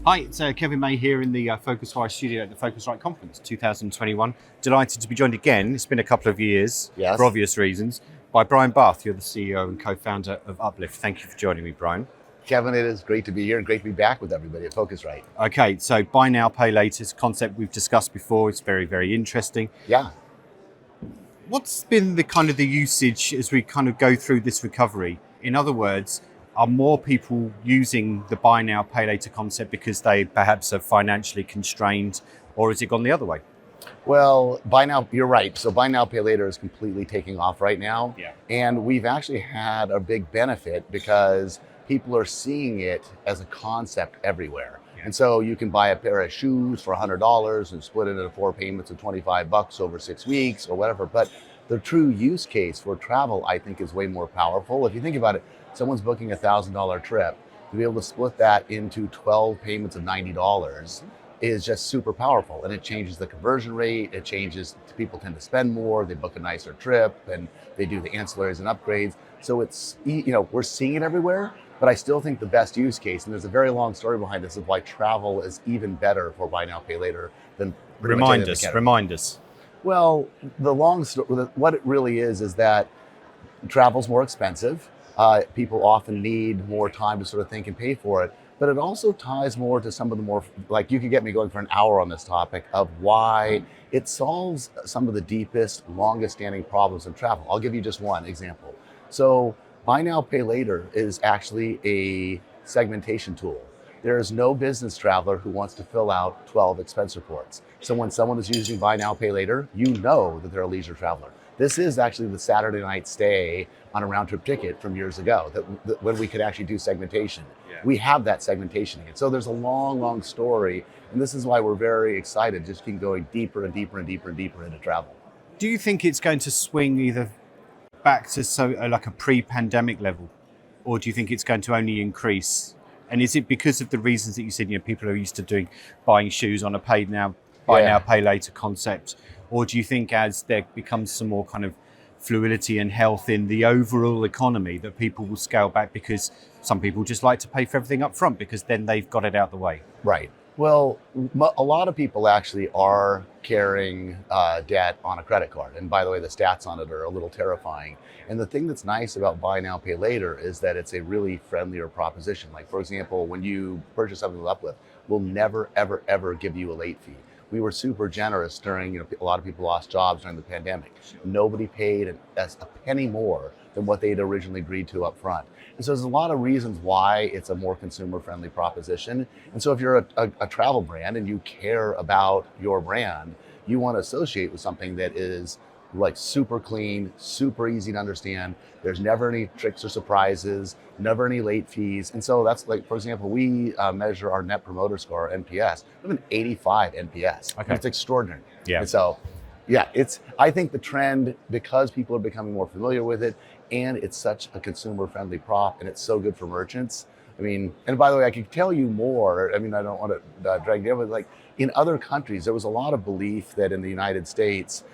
Hi, it's Kevin May here in the Phocuswire Studio at the Phocuswright Conference 2021. Delighted to be joined again, it's been a couple of years, Yes. for obvious reasons, by Brian Barth. You're the CEO and co-founder of Uplift. Thank you for joining me, Brian. Kevin, it is great to be here and great to be back with everybody at Phocuswright. Okay, so buy now, pay later is a concept we've discussed before. It's very, very interesting. Yeah. What's been the usage as we kind of go through this recovery? In other words, are more people using the buy now, pay later concept because they perhaps are financially constrained, or has it gone the other way? Well, buy now, you're right. So buy now, pay later is completely taking off right now. Yeah. And we've actually had a big benefit because people are seeing it as a concept everywhere. Yeah. And so you can buy a pair of shoes for $100 and split it into 4 payments of $25 over 6 weeks or whatever. But the true use case for travel, I think, is way more powerful. If you think about it, someone's booking a $1,000 trip, to be able to split that into 12 payments of $90 is just super powerful. And it changes the conversion rate. It changes, people tend to spend more, they book a nicer trip, and they do the ancillaries and upgrades. So it's, we're seeing it everywhere, but I still think the best use case, and there's a very long story behind this, of why travel is even better for buy now, pay later than Remind us. Well, the long story, what it really is that travel's more expensive. People often need more time to sort of think and pay for it, but it also ties more to some of the more, like, you could get me going for an hour on this topic of why it solves some of the deepest, longest standing problems in travel. I'll give you just one example. So buy now, pay later is actually a segmentation tool. There is no business traveler who wants to fill out 12 expense reports. So when someone is using buy now, pay later, you know that they're a leisure traveler. This is actually the Saturday night stay on a round trip ticket from years ago, that when we could actually do segmentation. Yeah. We have that segmentation again. So there's a long, long story. And this is why we're very excited, just keep going deeper and deeper and deeper and deeper into travel. Do you think it's going to swing either back to like a pre-pandemic level, or do you think it's going to only increase? And is it because of the reasons that you said, people are used to buying shoes on a buy now, pay later concept? Or do you think as there becomes some more kind of fluidity and health in the overall economy that people will scale back because some people just like to pay for everything up front because then they've got it out the way? Right. Well, a lot of people actually are carrying debt on a credit card. And by the way, the stats on it are a little terrifying. And the thing that's nice about buy now, pay later is that it's a really friendlier proposition. Like, for example, when you purchase something with Uplift, we'll never, ever, ever give you a late fee. We were super generous during, a lot of people lost jobs during the pandemic. Nobody paid a penny more than what they'd originally agreed to up front. And so there's a lot of reasons why it's a more consumer-friendly proposition. And so if you're a travel brand and you care about your brand, you want to associate with something that is like super clean, super easy to understand. There's never any tricks or surprises, never any late fees. And so that's, like, for example, we measure our net promoter score, NPS. We have an 85 NPS. Okay. It's extraordinary. Yeah. And so, I think the trend, because people are becoming more familiar with it, and it's such a consumer-friendly prop, and it's so good for merchants. And by the way, I could tell you more. I don't want to drag you, but like, in other countries, there was a lot of belief that in the United States,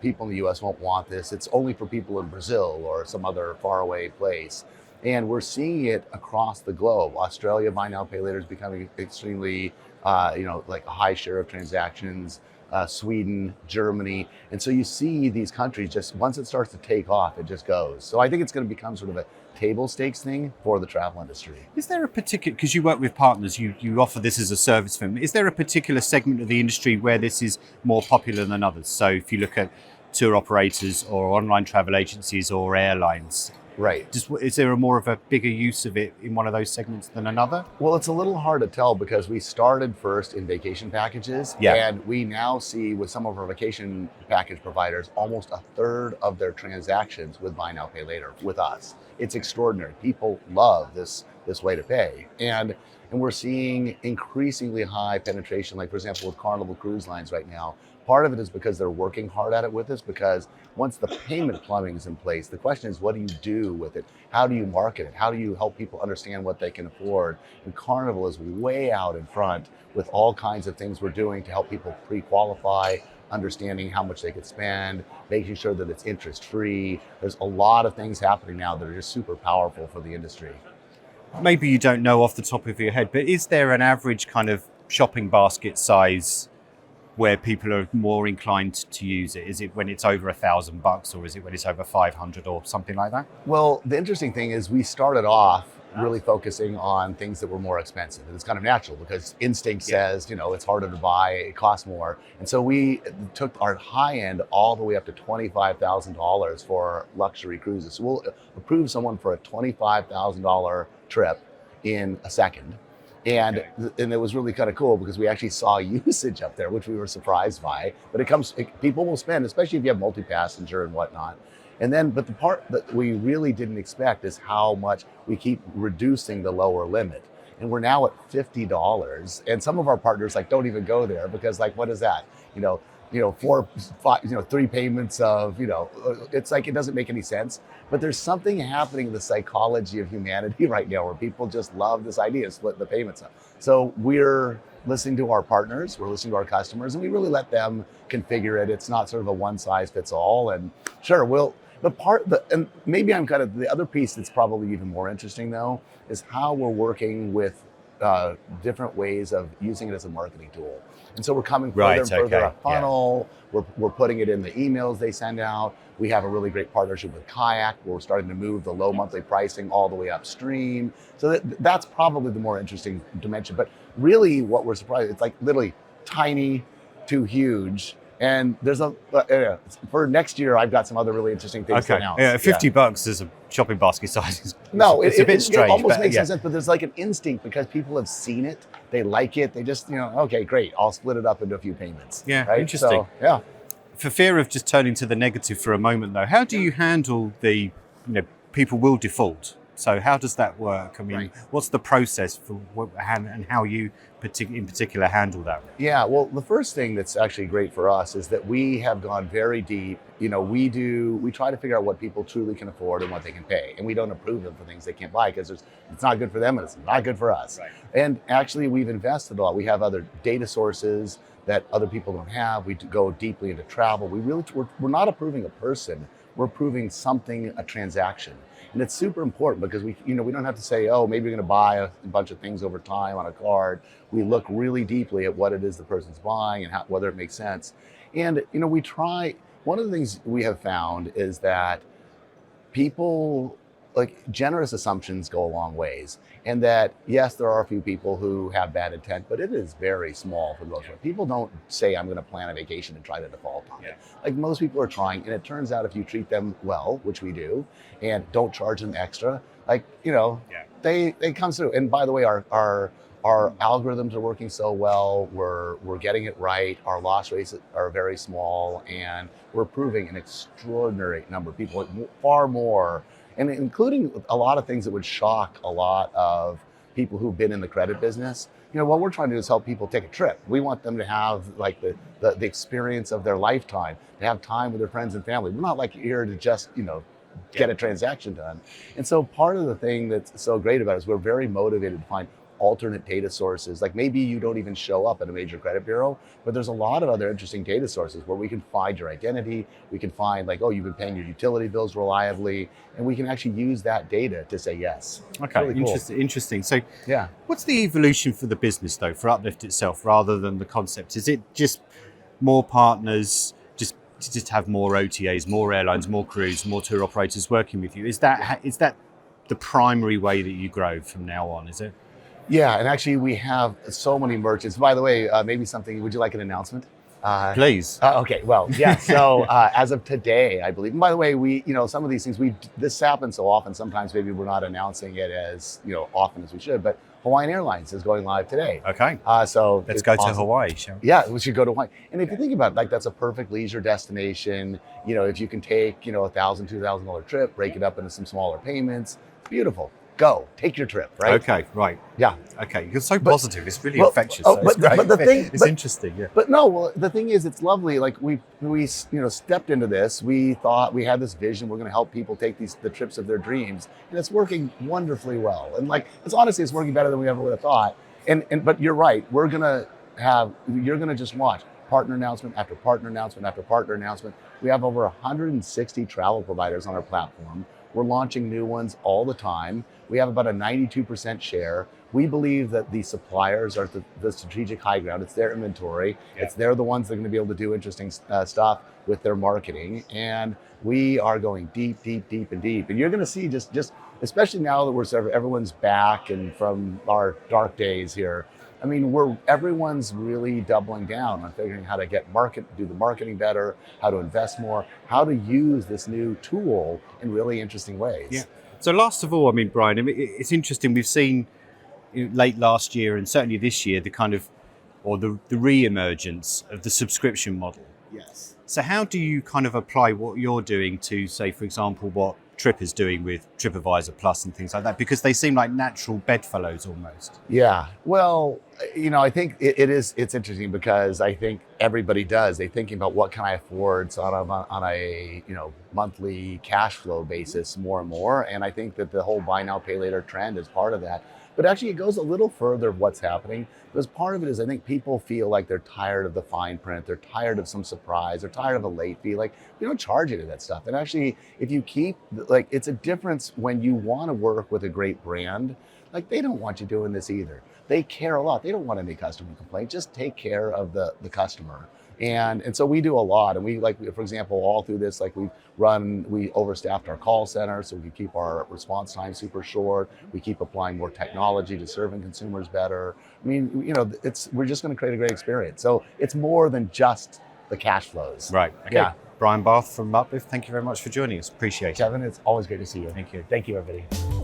people in the US won't want this. It's only for people in Brazil or some other faraway place. And we're seeing it across the globe. Australia, buy now, pay later is becoming extremely, like a high share of transactions. Sweden, Germany. And so you see these countries, just once it starts to take off, it just goes. So I think it's going to become sort of a table stakes thing for the travel industry. Is there a particular, because you work with partners, you offer this as a service for them, is there a particular segment of the industry where this is more popular than others? So if you look at tour operators or online travel agencies or airlines, right? Is there more of a bigger use of it in one of those segments than another? Well, it's a little hard to tell because we started first in vacation packages, and we now see with some of our vacation package providers, almost a third of their transactions with buy now, pay later with us. It's extraordinary. People love this way to pay. And we're seeing increasingly high penetration, like, for example, with Carnival Cruise Lines right now. Part of it is because they're working hard at it with us, because once the payment plumbing is in place, the question is, what do you do with it? How do you market it? How do you help people understand what they can afford? And Carnival is way out in front with all kinds of things we're doing to help people pre-qualify, understanding how much they could spend, making sure that it's interest-free. There's a lot of things happening now that are just super powerful for the industry. maybe you don't know off the top of your head, but is there an average kind of shopping basket size where people are more inclined to use it? Is it when it's over $1,000, or is it when it's over 500 or something like that? Well, the interesting thing is we started off really focusing on things that were more expensive. And it's kind of natural because instinct says, it's harder to buy, it costs more. And so we took our high end all the way up to $25,000 for luxury cruises. So we'll approve someone for a $25,000 trip in a second. And it was really kind of cool because we actually saw usage up there, which we were surprised by. But people will spend, especially if you have multi-passenger and whatnot. And then, but the part that we really didn't expect is how much we keep reducing the lower limit. And we're now at $50. And some of our partners don't even go there because what is that? 4, 5, 3 payments of, it's it doesn't make any sense. But there's something happening in the psychology of humanity right now where people just love this idea of splitting the payments up. So we're listening to our partners, we're listening to our customers, and we really let them configure it. It's not sort of a one size fits all. And sure, and maybe I'm kind of, the other piece that's probably even more interesting though, is how we're working with different ways of using it as a marketing tool. And so we're coming further and further up funnel. Yeah. We're putting it in the emails they send out. We have a really great partnership with Kayak where we're starting to move the low monthly pricing all the way upstream. So that's probably the more interesting dimension. But really what we're surprised, it's literally tiny to huge. And there's for next year, I've got some other really interesting things to announce. Yeah, $50 is a shopping basket size. It's a bit strange. It almost makes sense, but there's an instinct because people have seen it, they like it, they just, okay, great, I'll split it up into a few payments. Yeah, right? interesting. So, yeah. For fear of just turning to the negative for a moment though, how do you handle people will default? So how does that work? I mean, what's the process for and how you in particular handle that? Yeah, well, the first thing that's actually great for us is that we have gone very deep. We try to figure out what people truly can afford and what they can pay. And we don't approve them for things they can't buy because it's not good for them and it's not good for us. Right. And actually we've invested a lot. We have other data sources that other people don't have. We go deeply into travel. We're not approving a person, we're approving something, a transaction. And it's super important because we don't have to say, oh, maybe you're going to buy a bunch of things over time on a card. We look really deeply at what it is the person's buying and whether it makes sense. And, one of the things we have found is that people, generous assumptions go a long ways. And that, yes, there are a few people who have bad intent, but it is very small for the most part. People don't say, I'm going to plan a vacation and try to default on it. Most people are trying, and it turns out if you treat them well, which we do, and don't charge them extra, they come through. And by the way, our algorithms are working so well, we're getting it right, our loss rates are very small, and we're approving an extraordinary number of people, far more, and including a lot of things that would shock a lot of people who've been in the credit business. What we're trying to do is help people take a trip. We want them to have the experience of their lifetime, to have time with their friends and family. We're not here to just, get a transaction done. And so part of the thing that's so great about it is we're very motivated to find alternate data sources. Maybe you don't even show up at a major credit bureau, but there's a lot of other interesting data sources where we can find your identity. We can find you've been paying your utility bills reliably, and we can actually use that data to say yes. Okay, really cool. Interesting. So what's the evolution for the business though, for Uplift itself, rather than the concept? Is it just more partners, just have more OTAs, more airlines, more crews, more tour operators working with you? Is that the primary way that you grow from now on, is it? Yeah, and actually we have so many merchants. By the way, maybe would you like an announcement? Please. Okay, well, yeah, so as of today, I believe, and by the way, we, some of these things, this happens so often, sometimes maybe we're not announcing it as, often as we should, but Hawaiian Airlines is going live today. Okay. So let's go to Hawaii, shall we? Yeah, we should go to Hawaii. And if you think about it, that's a perfect leisure destination. If you can take, $1,000, $2,000 trip, break it up into some smaller payments, it's beautiful. Go, take your trip, right? Okay, right. Yeah. Okay, you're so positive. It's really infectious. But the thing, it's interesting. Yeah. But no, the thing is, it's lovely. We stepped into this. We thought we had this vision. Going to help people take the trips of their dreams, and it's working wonderfully well. And it's working better than we ever would have thought. But you're right. You're gonna just watch partner announcement after partner announcement after partner announcement. We have over 160 travel providers on our platform. We're launching new ones all the time. We have about a 92% share. We believe that the suppliers are the strategic high ground. It's their inventory. Yeah. They're the ones that are going to be able to do interesting stuff with their marketing. And we are going deep, deep, deep, and deep. And you're going to see just especially now that we're sort of everyone's back and from our dark days here. I mean, everyone's really doubling down on figuring how to do the marketing better, how to invest more, how to use this new tool in really interesting ways. Yeah. So last of all, I mean, Brian, it's interesting. We've seen late last year and certainly this year the reemergence of the subscription model. Yes. So how do you kind of apply what you're doing to, say, for example, what Trip is doing with TripAdvisor Plus and things like that? Because they seem like natural bedfellows almost. Yeah. Well, I think it's interesting because I think everybody does. They're thinking about what can I afford on a monthly cash flow basis more and more. And I think that the whole buy now, pay later trend is part of that. But actually it goes a little further of what's happening, because part of it is I think people feel like they're tired of the fine print, they're tired of some surprise, they're tired of a late fee. Like, we don't charge you to that stuff. And actually, if you keep, it's a difference when you want to work with a great brand. Like, they don't want you doing this either. They care a lot. They don't want any customer complaint. Just take care of the customer. And so we do a lot. And we, for example, all through this, we overstaffed our call center so we can keep our response time super short. We keep applying more technology to serving consumers better. I mean, we're just going to create a great experience. So it's more than just the cash flows. Right. Okay. Yeah. Brian Barth from Uplift, thank you very much for joining us. Appreciate it. Kevin, it's always great to see you. Thank you. Thank you, everybody.